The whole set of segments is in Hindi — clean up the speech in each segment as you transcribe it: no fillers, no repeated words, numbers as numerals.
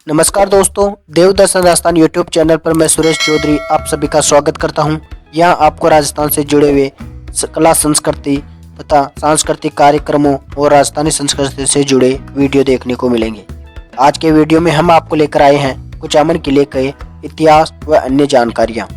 नमस्कार दोस्तों, देवदर्शन राजस्थान यूट्यूब चैनल पर मैं सुरेश चौधरी आप सभी का स्वागत करता हूं। यहां आपको राजस्थान से जुड़े हुए कला संस्कृति तथा सांस्कृतिक कार्यक्रमों और राजस्थानी संस्कृति से जुड़े वीडियो देखने को मिलेंगे। आज के वीडियो में हम आपको लेकर आए हैं कुचामन किले के इतिहास व अन्य जानकारियाँ।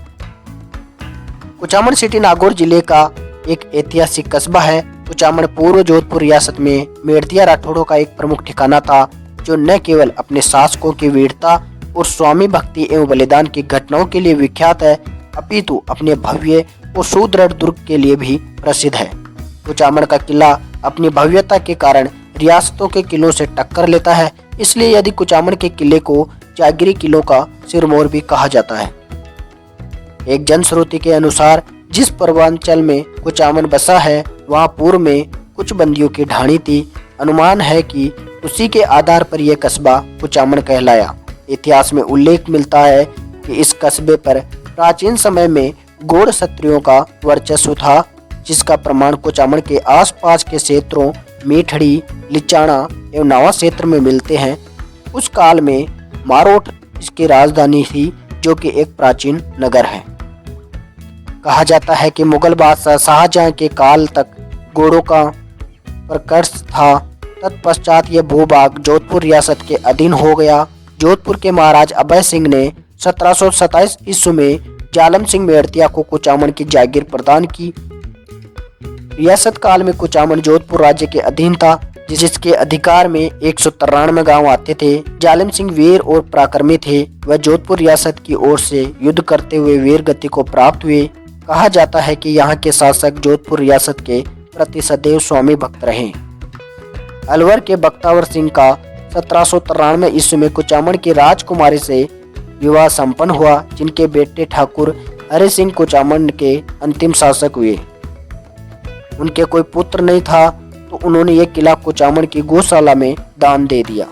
कुचामन सिटी नागौर जिले का एक ऐतिहासिक कस्बा है। कुचामन पूर्व जोधपुर रियासत में मेड़तिया राठौड़ों का एक प्रमुख ठिकाना था, जो न केवल अपने शासकों की वीरता और स्वामी भक्ति एवं बलिदान की घटनाओं के लिए विख्यात है, अपितु अपने भव्य और सुदृढ़ दुर्ग के लिए भी प्रसिद्ध है। कुचामन का किला अपनी भव्यता के कारण रियासतों के किलों से टक्कर लेता है, इसलिए यदि कुचामन के किले को जागीरी किलों का सिरमौर भी कहा जाता है। एक जनश्रुति के अनुसार जिस पर्वतांचल में कुचामन बसा है, वहाँ पूर्व में कुछ बंदियों की ढाणी थी। अनुमान है कि उसी के आधार पर यह कस्बा कुचामन कहलाया। इतिहास में उल्लेख मिलता है कि इस कस्बे पर प्राचीन समय में गौड़ क्षत्रियों का वर्चस्व था, जिसका प्रमाण कुचामन के आसपास के क्षेत्रों मीठड़ी, लिचाणा एवं नावा क्षेत्र में मिलते हैं। उस काल में मारोट इसकी राजधानी थी, जो कि एक प्राचीन नगर है। कहा जाता है कि मुगल बादशाह शाहजहां के काल तक गौड़ों का प्रकर्ष था। तत्पश्चात यह भूभाग जोधपुर रियासत के अधीन हो गया। जोधपुर के महाराज अभय सिंह ने 1727 ईस्वी में जालम सिंह मेड़तिया को कुचामन की जागीर प्रदान की। रियासत काल में कुचामन जोधपुर राज्य के अधीन था, जिसके अधिकार में 193 गांव आते थे। जालम सिंह वीर और पराक्रमी थे। वह जोधपुर रियासत की ओर से युद्ध करते हुए वीर गति को प्राप्त हुए। कहा जाता है कि यहाँ के शासक जोधपुर रियासत के प्रति सदैव स्वामी भक्त रहे। अलवर के बख्तावर सिंह का 1793 ईस्वी में कुचामन की राजकुमारी से विवाह संपन्न हुआ, जिनके बेटे ठाकुर हरि सिंह कुचामन के अंतिम शासक हुए। उनके कोई पुत्र नहीं था, तो उन्होंने यह किला कुचामन की गौशाला में दान दे दिया।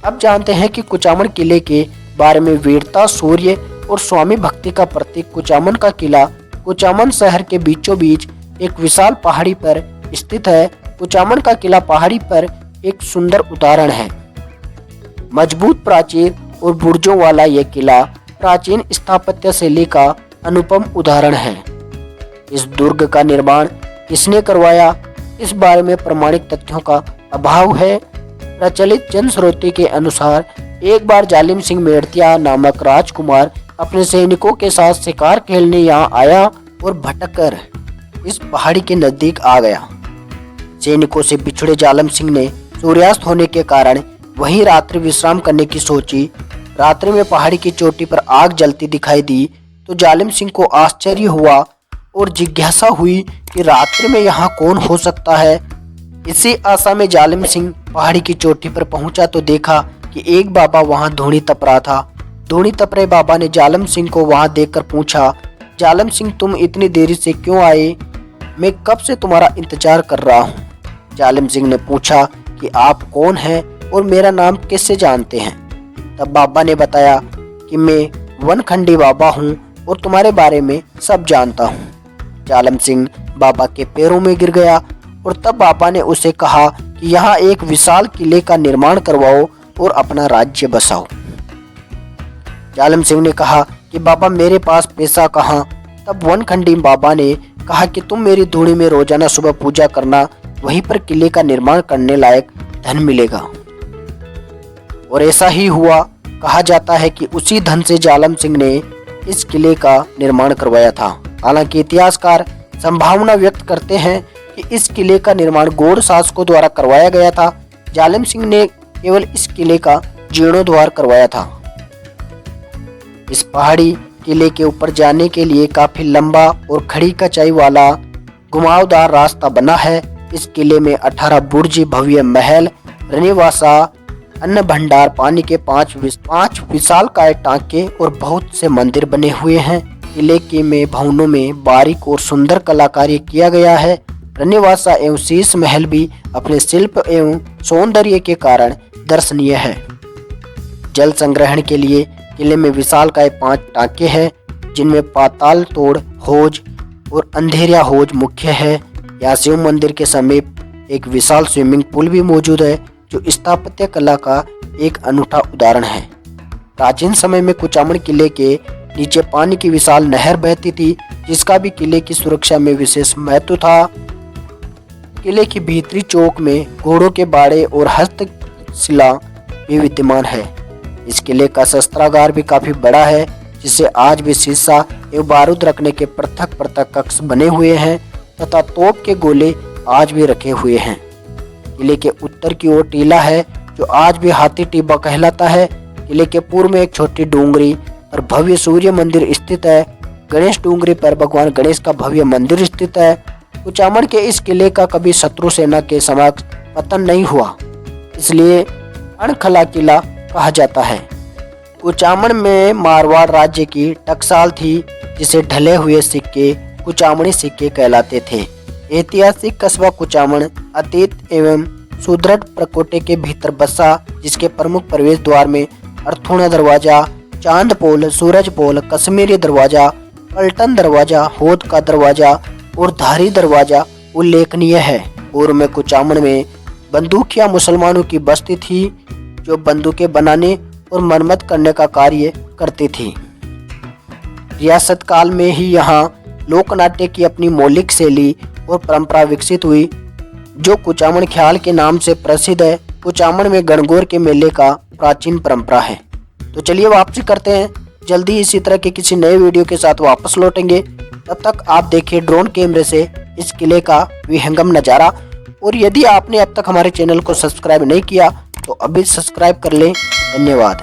अब जानते हैं कि कुचामन किले के बारे में। वीरता, शौर्य और स्वामी भक्ति का प्रतीक कुचामन का किला कुचामन शहर के बीचों बीच एक विशाल पहाड़ी पर स्थित है। कुचामन का किला पहाड़ी पर एक सुंदर उदाहरण है। मजबूत प्राचीर और बुर्जों वाला यह किला प्राचीन स्थापत्य शैली का अनुपम उदाहरण है। इस दुर्ग का निर्माण किसने करवाया, इस बारे में प्रमाणिक तथ्यों का अभाव है। प्रचलित जनश्रुति के अनुसार एक बार जालिम सिंह मेड़तिया नामक राजकुमार अपने सैनिकों के साथ शिकार खेलने यहाँ आया और भटककर इस पहाड़ी के नजदीक आ गया। सैनिकों से बिछड़े जालम सिंह ने सूर्यास्त होने के कारण वहीं रात्रि विश्राम करने की सोची। रात्रि में पहाड़ी की चोटी पर आग जलती दिखाई दी, तो जालिम सिंह को आश्चर्य हुआ और जिज्ञासा हुई कि रात्रि में यहाँ कौन हो सकता है। इसी आशा में जालिम सिंह पहाड़ी की चोटी पर पहुंचा तो देखा कि एक बाबा वहां धूनी तप रहा था। धूनी तप रहे बाबा ने जालिम सिंह को वहां देखकर पूछा, जालिम सिंह तुम इतनी देरी से क्यों आए? मैं कब से तुम्हारा इंतजार कर रहा हूँ। जालिम सिंह ने पूछा कि आप कौन हैं और मेरा नाम कैसे जानते हैं? तब बाबा ने बताया कि मैं वनखंडी बाबा हूँ और तुम्हारे बारे में सब जानता हूँ। जालिम सिंह बाबा के पैरों में गिर गया और तब बाबा ने उसे कहा कि यहाँ एक विशाल किले का निर्माण करवाओ और अपना राज्य बसाओ। जालिम सिंह ने कहा कि बाबा मेरे पास पैसा कहाँ? तब वनखंडी बाबा ने कहा कि तुम मेरी धूनी में रोजाना सुबह पूजा करना, वहीं पर किले का निर्माण करने लायक धन मिलेगा। और ऐसा ही हुआ। कहा जाता है कि उसी धन से जालिम सिंह ने इस किले का निर्माण करवाया था। हालांकि इतिहासकार संभावना व्यक्त करते हैं कि इस किले का निर्माण गौड़ शासकों द्वारा करवाया गया था। जालिम सिंह ने केवल इस किले का जीर्णोद्धार करवाया था। इस पहाड़ी किले के ऊपर जाने के लिए काफी लंबा और खड़ी कचाई वाला घुमावदार रास्ता बना है। इस किले में 18 बुर्ज, भव्य महल, रनिवासा, अन्न भंडार, पानी के 5 विशालकाय टांके और बहुत से मंदिर बने हुए हैं। किले के में भवनों में बारीक और सुंदर कलाकारी किया गया है। रनिवासा एवं शीश महल भी अपने शिल्प एवं सौंदर्य के कारण दर्शनीय है। जल संग्रहण के लिए किले में विशालकाय 5 टांके हैं, जिनमें पाताल तोड़ हौज और अंधेरिया हौज मुख्य है। यहाँ शिव मंदिर के समीप एक विशाल स्विमिंग पूल भी मौजूद है, जो स्थापत्य कला का एक अनूठा उदाहरण है। प्राचीन समय में कुचामन किले के नीचे पानी की विशाल नहर बहती थी, जिसका भी किले की सुरक्षा में विशेष महत्व था। किले की भीतरी चौक में घोड़ों के बाड़े और हस्तशिला भी विद्यमान है। इस किले का शस्त्रागार भी काफी बड़ा है, जिसे आज भी शीशा एवं बारूद रखने के पृथक पृथक कक्ष बने हुए हैं तथा तोप के गोले आज भी रखे हुए हैं। किले के उत्तर की ओर टीला है, जो आज भी हाथी टीबा कहलाता है। किले के पूर्व में एक छोटी डूंगरी पर भव्य सूर्य मंदिर स्थित है। गणेश डूंगरी पर भगवान गणेश का भव्य मंदिर स्थित है। कुचामन के इस किले का कभी शत्रु सेना के समक्ष पतन नहीं हुआ, इसलिए अणखला किला कहा जाता है। कुचामन में मारवाड़ राज्य की टकसाल थी, जिसे ढले हुए सिक्के कुचामनी सिक्के कहलाते थे। ऐतिहासिक कस्बा कुचामन अतीत एवं सुदृढ़ प्रकोटे के भीतर बसा, जिसके प्रमुख प्रवेश द्वार में अर्थोणा दरवाजा, चांद पोल, सूरज पोल, कश्मीरी दरवाजा, पलटन दरवाजा, होद का दरवाजा और धारी दरवाजा उल्लेखनीय है। पूर्व में कुचामन में बंदूकिया मुसलमानों की बस्ती थी, जो बंदूकें बनाने और मरम्मत करने का कार्य करती थी। रियासत काल में ही यहाँ लोक नाट्य की अपनी मौलिक शैली और परंपरा विकसित हुई, जो कुचामन ख्याल के नाम से प्रसिद्ध है। कुचामन में गणगौर के मेले का प्राचीन परंपरा है। तो चलिए वापसी करते हैं, जल्दी इसी तरह के किसी नए वीडियो के साथ वापस लौटेंगे। तब तक आप देखिए ड्रोन कैमरे से इस किले का विहंगम नज़ारा। और यदि आपने अब तक हमारे चैनल को सब्सक्राइब नहीं किया तो अभी सब्सक्राइब कर लें। धन्यवाद।